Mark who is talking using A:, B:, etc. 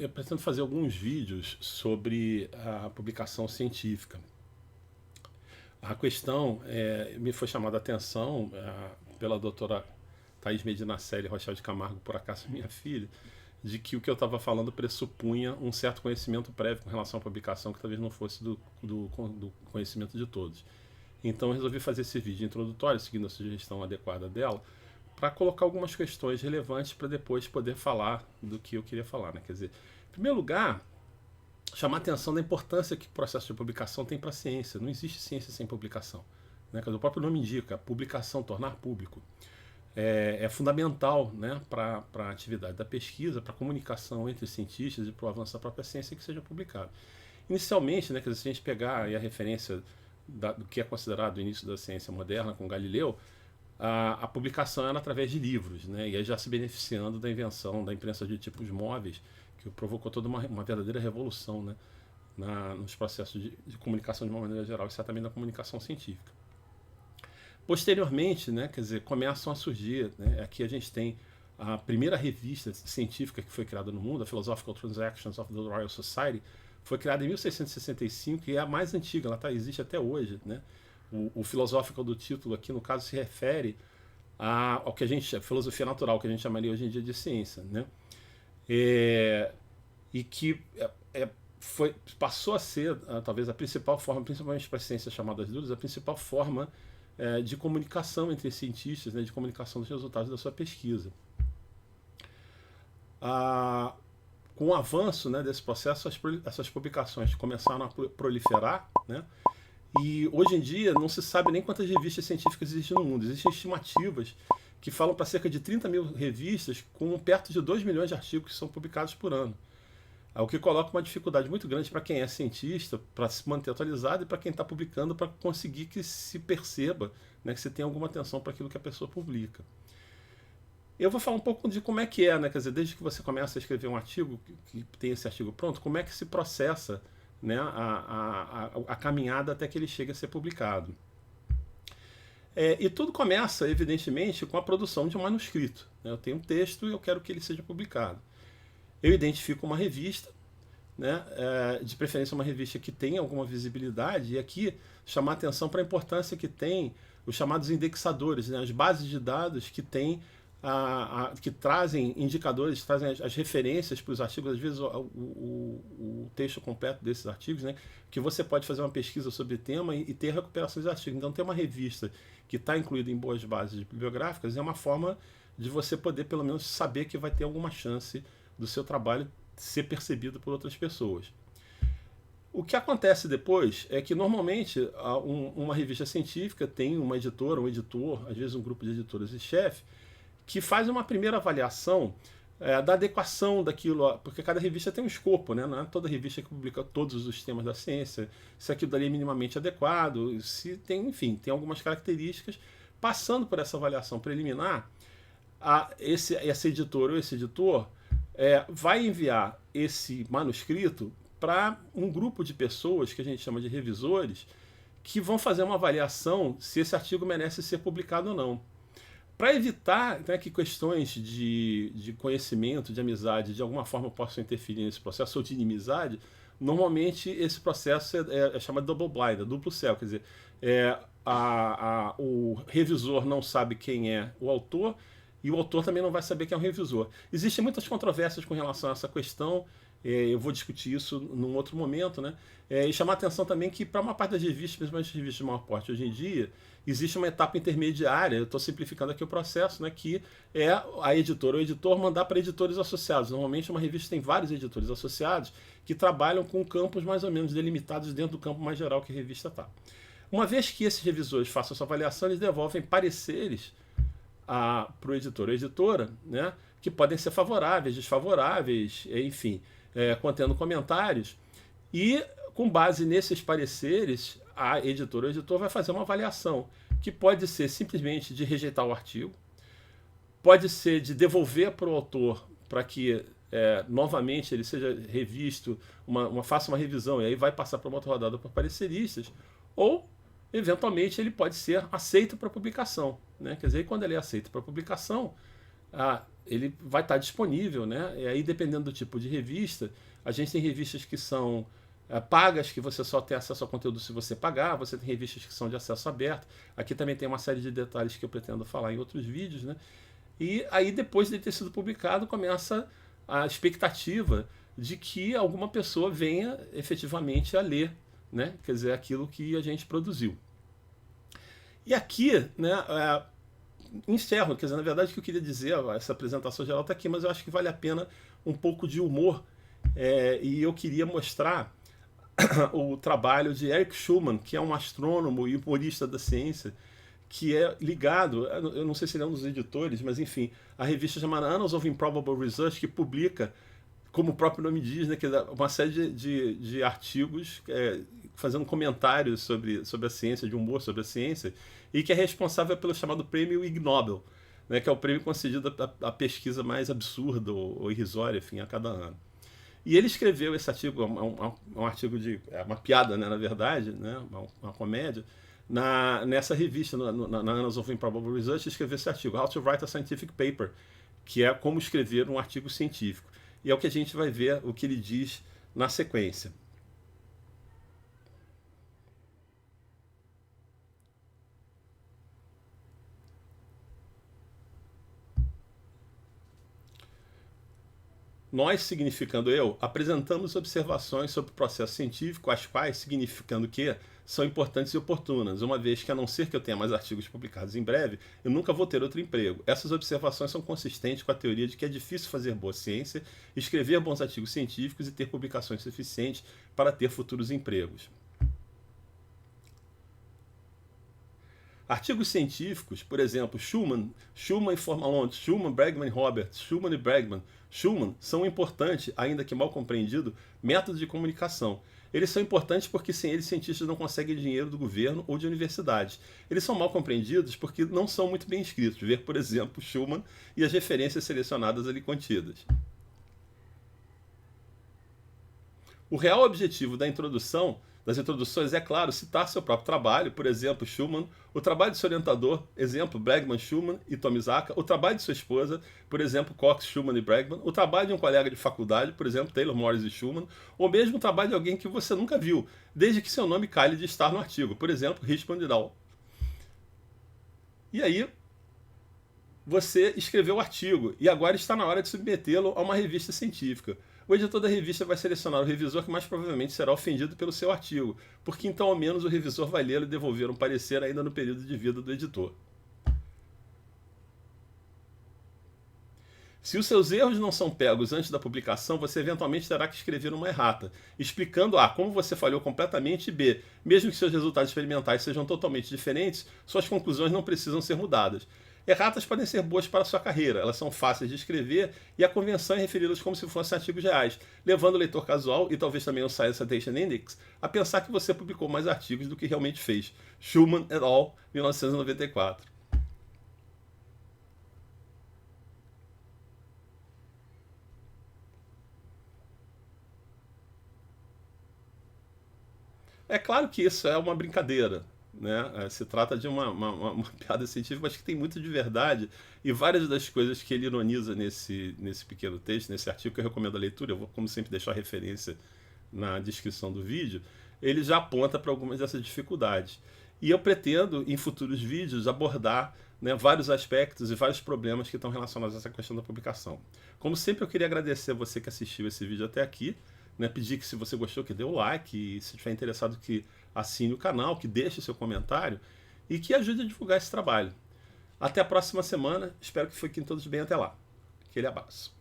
A: eu pretendo fazer alguns vídeos sobre a publicação científica. A questão me foi chamada a atenção pela doutora Thaís Medinaceli Rochel de Camargo, por acaso minha filha, de que o que eu estava falando pressupunha um certo conhecimento prévio com relação à publicação, que talvez não fosse do conhecimento de todos. Então eu resolvi fazer esse vídeo introdutório, seguindo a sugestão adequada dela, para colocar algumas questões relevantes para depois poder falar do que eu queria falar, né? Quer dizer, em primeiro lugar, chamar a atenção da importância que o processo de publicação tem para a ciência. Não existe ciência sem publicação, né? O próprio nome indica, publicação, tornar público. É fundamental, né, para a atividade da pesquisa, para a comunicação entre cientistas e para o avanço da própria ciência que seja publicado. Inicialmente, né, quer dizer, se a gente pegar aí a referência do que é considerado o início da ciência moderna com Galileu, a publicação era através de livros, né, e aí já se beneficiando da invenção da imprensa de tipos móveis, que provocou toda uma verdadeira revolução, né, nos processos de comunicação de uma maneira geral, e certamente na comunicação científica. Posteriormente, né, quer dizer, começam a surgir, né, aqui a gente tem a primeira revista científica que foi criada no mundo, a Philosophical Transactions of the Royal Society, foi criada em 1665 e é a mais antiga, ela existe até hoje, né? O filosófico do título aqui, no caso, se refere ao que a gente chama, filosofia natural, que a gente chamaria hoje em dia de ciência, né? E que passou a ser, talvez, a principal forma, principalmente para as ciências chamadas duras, a principal forma de comunicação entre cientistas, né, de comunicação dos resultados da sua pesquisa. Com o avanço, né, desse processo, essas publicações começaram a proliferar, né, e hoje em dia não se sabe nem quantas revistas científicas existem no mundo. Existem estimativas que falam para cerca de 30 mil revistas com perto de 2 milhões de artigos que são publicados por ano. O que coloca uma dificuldade muito grande para quem é cientista, para se manter atualizado, e para quem está publicando, para conseguir que se perceba, né, que se tem alguma atenção para aquilo que a pessoa publica. Eu vou falar um pouco de como é que é, né, quer dizer, desde que você começa a escrever um artigo, que tem esse artigo pronto, como é que se processa, né, a caminhada até que ele chegue a ser publicado. E tudo começa, evidentemente, com a produção de um manuscrito, né? Eu tenho um texto e eu quero que ele seja publicado. Eu identifico uma revista, né, de preferência uma revista que tenha alguma visibilidade, e aqui chamar atenção para a importância que tem os chamados indexadores, né, as bases de dados que tem, que trazem indicadores, trazem as referências para os artigos, às vezes o texto completo desses artigos, né, que você pode fazer uma pesquisa sobre o tema e ter recuperações de artigos. Então ter uma revista que está incluída em boas bases bibliográficas é uma forma de você poder pelo menos saber que vai ter alguma chance do seu trabalho ser percebido por outras pessoas. O que acontece depois é que normalmente uma revista científica tem uma editora, um editor, às vezes um grupo de editores e chefe, que faz uma primeira avaliação da adequação daquilo, porque cada revista tem um escopo, né? Não é toda revista que publica todos os temas da ciência, se aquilo dali é minimamente adequado, se tem, enfim, tem algumas características. Passando por essa avaliação preliminar, esse editor ou esse editor vai enviar esse manuscrito para um grupo de pessoas que a gente chama de revisores, que vão fazer uma avaliação se esse artigo merece ser publicado ou não. Para evitar, né, que questões de conhecimento, de amizade, de alguma forma possam interferir nesse processo, ou de inimizade, normalmente esse processo é chamado double blind, duplo céu, quer dizer, o revisor não sabe quem é o autor, e o autor também não vai saber quem é o revisor. Existem muitas controvérsias com relação a essa questão, eu vou discutir isso num outro momento, né? E chamar a atenção também que para uma parte das revistas, principalmente as revistas de maior porte hoje em dia, existe uma etapa intermediária, eu estou simplificando aqui o processo, né, que é a editora ou o editor mandar para editores associados. Normalmente uma revista tem vários editores associados que trabalham com campos mais ou menos delimitados dentro do campo mais geral que a revista está. Uma vez que esses revisores façam essa avaliação, eles devolvem pareceres para o editor ou editora, né, que podem ser favoráveis, desfavoráveis, enfim, contendo comentários, e com base nesses pareceres, a editora ou editor vai fazer uma avaliação, que pode ser simplesmente de rejeitar o artigo, pode ser de devolver para o autor para que novamente ele seja revisto, faça uma revisão, e aí vai passar para uma outra rodada para pareceristas, ou eventualmente ele pode ser aceito para publicação, né? Quer dizer, quando ele é aceito para publicação, ele vai estar disponível, né? E aí, dependendo do tipo de revista, a gente tem revistas que são pagas, que você só tem acesso ao conteúdo se você pagar, você tem revistas que são de acesso aberto. Aqui também tem uma série de detalhes que eu pretendo falar em outros vídeos, né? E aí, depois de ter sido publicado, começa a expectativa de que alguma pessoa venha efetivamente a ler, né? Quer dizer, aquilo que a gente produziu. E aqui, né, encerro, quer dizer, na verdade o que eu queria dizer, essa apresentação geral está aqui, mas eu acho que vale a pena um pouco de humor, e eu queria mostrar o trabalho de Eric Schumann, que é um astrônomo e humorista da ciência, que é ligado, eu não sei se ele é um dos editores, mas enfim, a revista chamada Annals of Improbable Research, que publica, como o próprio nome diz, né, que é uma série de artigos fazendo comentários sobre a ciência, de humor sobre a ciência, e que é responsável pelo chamado Prêmio Ig Nobel, né, que é o prêmio concedido à pesquisa mais absurda ou irrisória, enfim, a cada ano. E ele escreveu esse artigo, um artigo é uma piada, né, na verdade, né, uma comédia, nessa revista, na Annals of Improbable Research, escreveu esse artigo, How to Write a Scientific Paper, que é como escrever um artigo científico. E é o que a gente vai ver, o que ele diz na sequência. Nós, significando eu, apresentamos observações sobre o processo científico, as quais, significando que, são importantes e oportunas, uma vez que, a não ser que eu tenha mais artigos publicados em breve, eu nunca vou ter outro emprego. Essas observações são consistentes com a teoria de que é difícil fazer boa ciência, escrever bons artigos científicos e ter publicações suficientes para ter futuros empregos. Artigos científicos, por exemplo, Schumann e Formalont, Schumann, Bregman e Roberts, Schumann e Bregman, Schumann são um importante, ainda que mal compreendido, método de comunicação. Eles são importantes porque sem eles cientistas não conseguem dinheiro do governo ou de universidades. Eles são mal compreendidos porque não são muito bem escritos. Ver, por exemplo, Schumann e as referências selecionadas ali contidas. O real objetivo das introduções é, claro, citar seu próprio trabalho, por exemplo, Schumann, o trabalho de seu orientador, exemplo, Bregman, Schumann e Tomizaka, o trabalho de sua esposa, por exemplo, Cox, Schumann e Bregman, o trabalho de um colega de faculdade, por exemplo, Taylor, Morris e Schumann, ou mesmo o trabalho de alguém que você nunca viu, desde que seu nome calhe de estar no artigo, por exemplo, Richmond et al. E aí, você escreveu o artigo e agora está na hora de submetê-lo a uma revista científica. O editor da revista vai selecionar o revisor que mais provavelmente será ofendido pelo seu artigo, porque então ao menos o revisor vai lê-lo e devolver um parecer ainda no período de vida do editor. Se os seus erros não são pegos antes da publicação, você eventualmente terá que escrever uma errata, explicando A, como você falhou completamente, e B, mesmo que seus resultados experimentais sejam totalmente diferentes, suas conclusões não precisam ser mudadas. Erratas podem ser boas para a sua carreira, elas são fáceis de escrever e a convenção é referi-las como se fossem artigos reais, levando o leitor casual e talvez também o Science Citation Index a pensar que você publicou mais artigos do que realmente fez. Schumann et al., 1994. É claro que isso é uma brincadeira, né? Se trata de uma piada científica, mas que tem muito de verdade. E várias das coisas que ele ironiza nesse pequeno texto, nesse artigo, que eu recomendo a leitura, eu vou, como sempre, deixar a referência na descrição do vídeo, ele já aponta para algumas dessas dificuldades. E eu pretendo, em futuros vídeos, abordar, né, vários aspectos e vários problemas que estão relacionados a essa questão da publicação. Como sempre, eu queria agradecer a você que assistiu esse vídeo até aqui. Né, pedir que, se você gostou, que dê o like, e se estiver interessado, que assine o canal, que deixe o seu comentário e que ajude a divulgar esse trabalho. Até a próxima semana, espero que fiquem todos bem até lá. Aquele abraço.